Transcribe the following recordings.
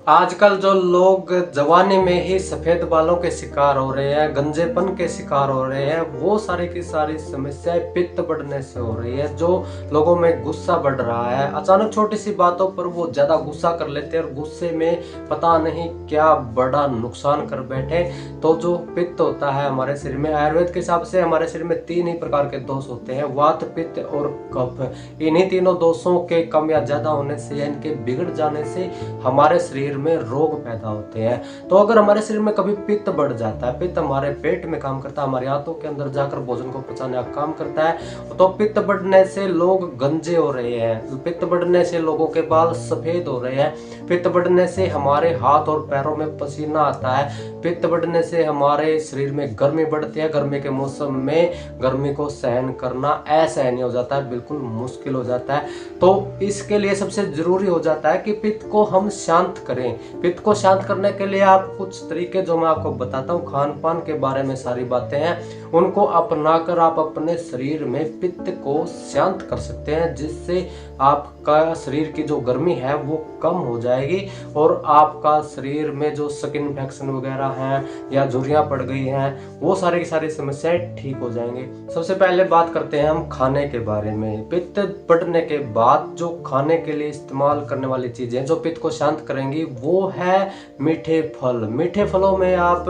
आजकल जो लोग जवानी में ही सफेद बालों के शिकार हो रहे हैं, गंजेपन के शिकार हो रहे हैं, वो सारी की सारी समस्याएं पित्त बढ़ने से हो रही है। जो लोगों में गुस्सा बढ़ रहा है, अचानक छोटी सी बातों पर वो ज्यादा गुस्सा कर लेते हैं और गुस्से में पता नहीं क्या बड़ा नुकसान कर बैठे। तो जो पित्त होता है हमारे शरीर में, आयुर्वेद के हिसाब से हमारे शरीर में 3 ही प्रकार के दोष होते हैं, वात, पित्त और कफ। इन्हीं तीनों दोषों के कम या ज्यादा होने से या इनके बिगड़ जाने से हमारे शरीर में रोग पैदा होते हैं। तो अगर हमारे शरीर में कभी पित्त बढ़ जाता है, पित्त हमारे पेट में काम करता है, हमारे आंतों के अंदर जाकर भोजन को पचाने का काम करता है, तो पित्त बढ़ने से लोग गंजे हो रहे हैं, पित्त बढ़ने से लोगों के बाल सफेद हो रहे हैं, पित्त बढ़ने से हमारे हाथ और पैरों में पसीना आता है, पित्त बढ़ने से हमारे शरीर में गर्मी बढ़ती है, गर्मी के मौसम में गर्मी को सहन करना असहनीय हो जाता है, बिल्कुल मुश्किल हो जाता है। तो इसके लिए सबसे जरूरी हो जाता है कि पित्त को हम शांत करें। पित्त को शांत करने के लिए आप कुछ तरीके जो मैं आपको बताता हूँ, खान पान के बारे में सारी बातें हैं, उनको अपनाकर आप अपने शरीर में पित्त को शांत कर सकते हैं, जिससे आपका शरीर की जो गर्मी है वो कम हो जाएगी और आपका शरीर में जो स्किन इन्फेक्शन वगैरह हैं या झुर्रियां पड़ गई हैं, वो सारी की सारी समस्याएं ठीक हो जाएंगी। सबसे पहले बात करते हैं हम खाने के बारे में। पित्त बढ़ने के बाद जो खाने के लिए इस्तेमाल करने वाली चीजें जो पित्त को शांत करेंगी वो है मीठे फल। मीठे फलों में आप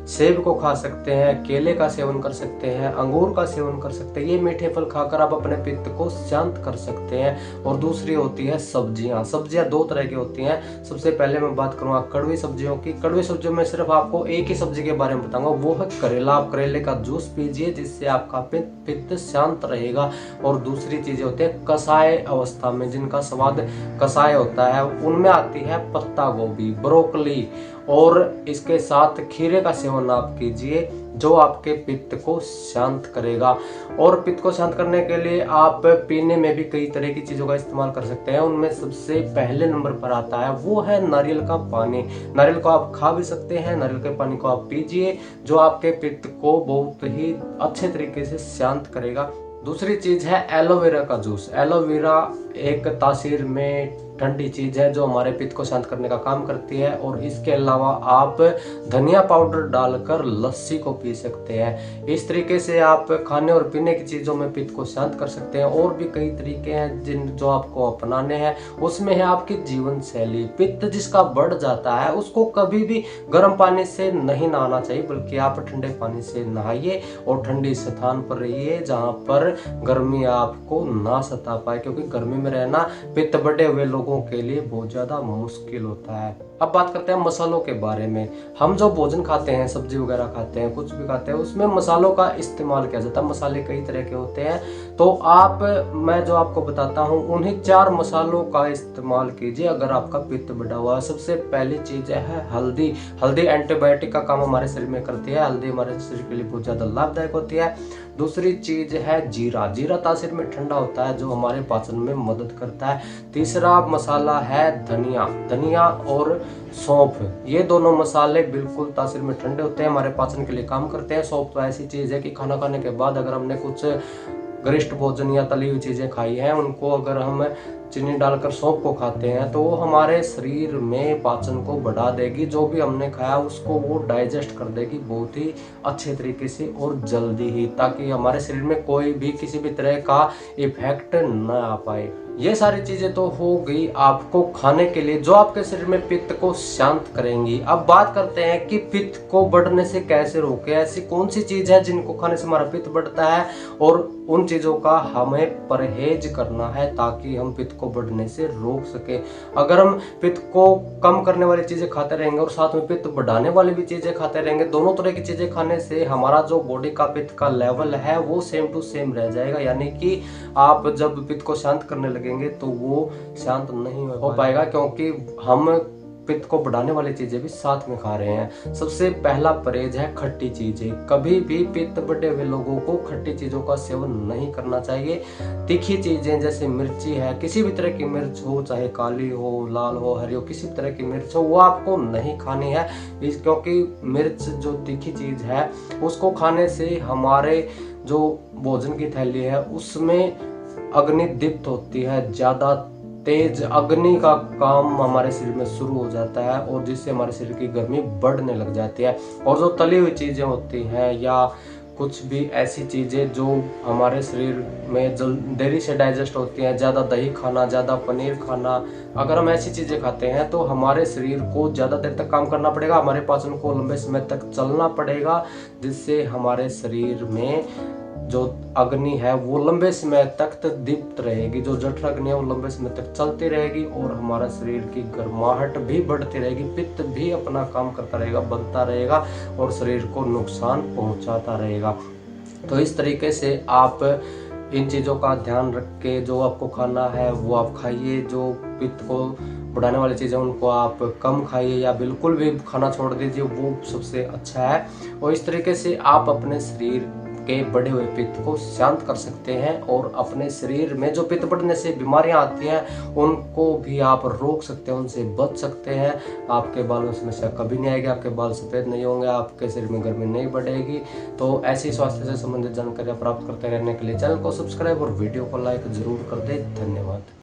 सेब को खा सकते हैं, केले का सेवन कर सकते हैं, अंगूर का सेवन कर सकते हैं। ये मीठे फल खाकर आप अपने पित्त को शांत कर सकते हैं। और दूसरी होती है सब्जियां। सब्जियां 2 तरह की होती हैं। सबसे पहले मैं बात करूंगा कड़वी सब्जियों की। कड़वी सब्जियों में सिर्फ आपको एक ही सब्जी के बारे में बताऊंगा, वो है करेला। आप करेले का जूस पीजिए, जिससे आपका पित्त शांत रहेगा। और दूसरी चीजें होती है कसाय अवस्था में, जिनका स्वाद कसाय होता है, उनमें आती है पत्ता गोभी, ब्रोकली, और इसके साथ खीरे का सेवन आप कीजिए, जो आपके पित्त को शांत करेगा। और पित्त को शांत करने के लिए आप पीने में भी कई तरह की चीजों का इस्तेमाल कर सकते हैं। उनमें सबसे पहले नंबर पर आता है वो है नारियल का पानी। नारियल को आप खा भी सकते हैं, नारियल के पानी को आप पीजिए, जो आपके पित्त को बहुत ही अच्छे तरीके से शांत करेगा। दूसरी चीज है एलोवेरा का जूस। एलोवेरा एक तासीर में ठंडी चीज है जो हमारे पित्त को शांत करने का काम करती है। और इसके अलावा आप धनिया पाउडर डालकर लस्सी को पी सकते हैं। इस तरीके से आप खाने और पीने की चीजों में पित्त को शांत कर सकते हैं। और भी कई तरीके हैं जो आपको अपनाने हैं। उसमें है आपकी जीवन शैली। पित्त जिसका बढ़ जाता है उसको कभी भी गर्म पानी से नहीं नहाना चाहिए, बल्कि आप ठंडे पानी से नहाइए और ठंडी स्थान पर रहिए जहां पर गर्मी आपको ना सता पाए, क्योंकि गर्मी में रहना पित्त बढ़े हुए लोगों के लिए बहुत ज्यादा मुश्किल होता है। अब बात करते हैं मसालों के बारे में। हम जो भोजन खाते हैं, सब्जी वगैरह खाते हैं, कुछ भी खाते हैं, उसमें मसालों का इस्तेमाल किया जाता है। मसाले कई तरह के होते हैं, तो मैं जो आपको बताता हूँ उन्हीं 4 मसालों का इस्तेमाल कीजिए अगर आपका पित्त बढ़ा हुआ है। सबसे पहली चीज है हल्दी। हल्दी एंटीबायोटिक का काम हमारे शरीर में करती है। हल्दी हमारे शरीर के लिए बहुत ज्यादा लाभदायक होती है। दूसरी चीज है जीरा। जीरा तासीर में ठंडा होता है, जो हमारे पाचन में मदद करता है। तीसरा मसाला है धनिया। धनिया और सौंफ, ये दोनों मसाले बिल्कुल तासीर में ठंडे होते हैं, हमारे पाचन के लिए काम करते हैं। सौंफ तो ऐसी चीज है कि खाना खाने के बाद अगर हमने कुछ गरिष्ठ भोजन या तली हुई चीजें खाई हैं, उनको अगर हम चीनी डालकर सौंफ को खाते हैं तो वो हमारे शरीर में पाचन को बढ़ा देगी। जो भी हमने खाया उसको वो डाइजेस्ट कर देगी बहुत ही अच्छे तरीके से और जल्दी ही, ताकि हमारे शरीर में कोई भी किसी भी तरह का इफेक्ट न आ पाए। ये सारी चीजें तो हो गई आपको खाने के लिए, जो आपके शरीर में पित्त को शांत करेंगी। अब बात करते हैं कि पित्त को बढ़ने से कैसे रोके। ऐसी कौन सी चीज है जिनको खाने से हमारा पित्त बढ़ता है, और उन चीजों का हमें परहेज करना है ताकि हम पित्त को बढ़ने से रोक सके। अगर हम पित्त को कम करने वाली चीजें खाते रहेंगे और साथ में पित्त बढ़ाने वाली भी चीजें खाते रहेंगे, दोनों तरह की चीजें खाने से हमारा जो बॉडी का पित्त का लेवल है वो सेम टू सेम रह जाएगा। यानी कि आप जब पित्त को शांत करने लगेंगे तो वो शांत नहीं हो पाएगा, क्योंकि हम पित्त को बढ़ाने वाली चीजें भी साथ में खा रहे हैं। सबसे पहला परहेज है खट्टी चीजें। कभी भी पित्त बढ़े हुए लोगों को खट्टी चीजों का सेवन नहीं करना चाहिए। तीखी चीजें जैसे मिर्ची है, किसी भी तरह की मिर्च हो, चाहे काली हो, लाल हो, हरी हो, किसी भी तरह की मिर्च हो, वो आपको नहीं खानी है। क्योंकि मिर्च जो तीखी चीज है उसको खाने से हमारे जो भोजन की थैली है उसमें अग्नि दीप्त होती है, ज्यादा तेज अग्नि का काम हमारे शरीर में शुरू हो जाता है और जिससे हमारे शरीर की गर्मी बढ़ने लग जाती है। और जो तली हुई चीज़ें होती हैं या कुछ भी ऐसी चीज़ें जो हमारे शरीर में देरी से डाइजेस्ट होती हैं, ज़्यादा दही खाना, ज़्यादा पनीर खाना, अगर हम ऐसी चीज़ें खाते हैं तो हमारे शरीर को ज़्यादा देर तक काम करना पड़ेगा, हमारे पाचन को लंबे समय तक चलना पड़ेगा, जिससे हमारे शरीर में जो अग्नि है वो लंबे समय तक दीप्त रहेगी, जो जठर अग्नि है वो लंबे समय तक चलती रहेगी और हमारा शरीर की गर्माहट भी बढ़ती रहेगी, पित्त भी अपना काम करता रहेगा, बनता रहेगा और शरीर को नुकसान पहुंचाता रहेगा। तो इस तरीके से आप इन चीज़ों का ध्यान रख के जो आपको खाना है वो आप खाइए, जो पित्त को बढ़ाने वाली चीज़ें उनको आप कम खाइए या बिल्कुल भी खाना छोड़ दीजिए, वो सबसे अच्छा है। और इस तरीके से आप अपने शरीर के बढ़े हुए पित्त को शांत कर सकते हैं और अपने शरीर में जो पित्त बढ़ने से बीमारियां आती हैं उनको भी आप रोक सकते हैं, उनसे बच सकते हैं। आपके बालों में समस्या कभी नहीं आएगी, आपके बाल सफ़ेद नहीं होंगे, आपके शरीर में गर्मी नहीं बढ़ेगी। तो ऐसी स्वास्थ्य से संबंधित जानकारियाँ प्राप्त करते रहने के लिए चैनल को सब्सक्राइब और वीडियो को लाइक जरूर कर दें। धन्यवाद।